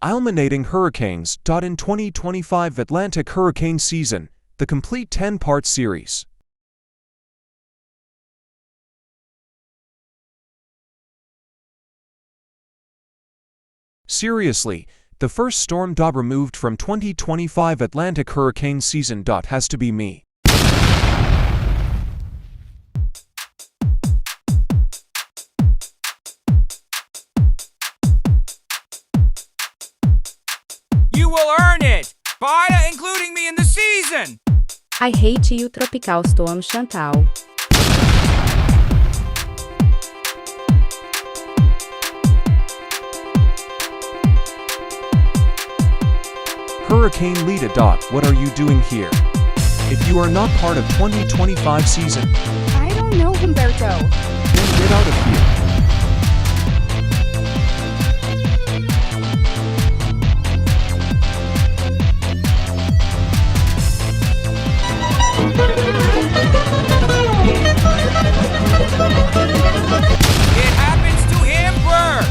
Illuminating Hurricanes. In 2025 Atlantic Hurricane Season, the complete 10-part series. Seriously, the first storm removed from 2025 Atlantic Hurricane Season has to be me. You will earn it by including me in the season. I hate you, Tropical Storm Chantal. Hurricane Lita. What are you doing here? If you are not part of 2025 season, I don't know, Humberto. then get out of here. It happens to him, Burr.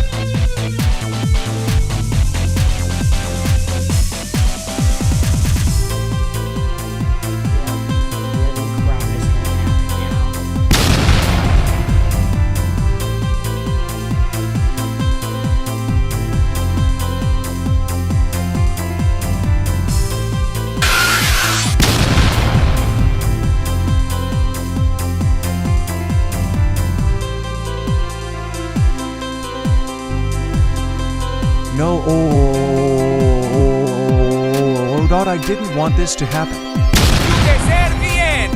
No, I didn't want this to happen. You deserve the end.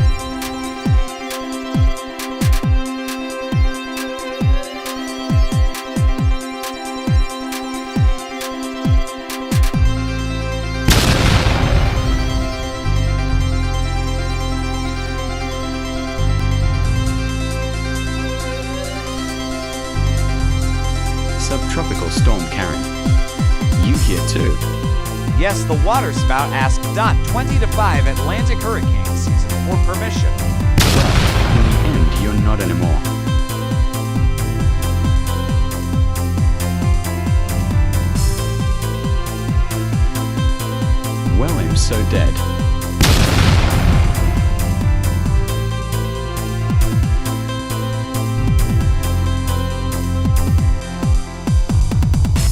Subtropical Storm Karen. You here too? Yes, the water spout asked 20 to 5 Atlantic Hurricane Season for permission. Well, in the end, you're not anymore. Well, I'm so dead.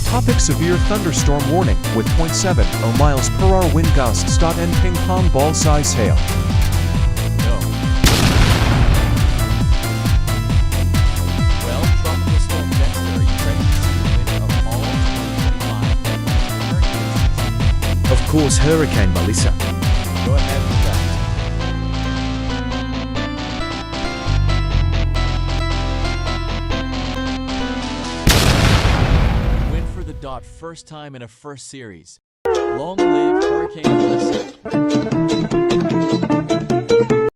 Topic: severe thunderstorm warning with 0.70 miles per hour wind gusts. And ping pong ball size hail. No. Well, Tropical Storm Dexter, are you ready to see the winner of all 2025 Atlantic Hurricane Season? Of course, Hurricane Melissa. Go ahead with that. First time in a first series. Long live Hurricane Melissa.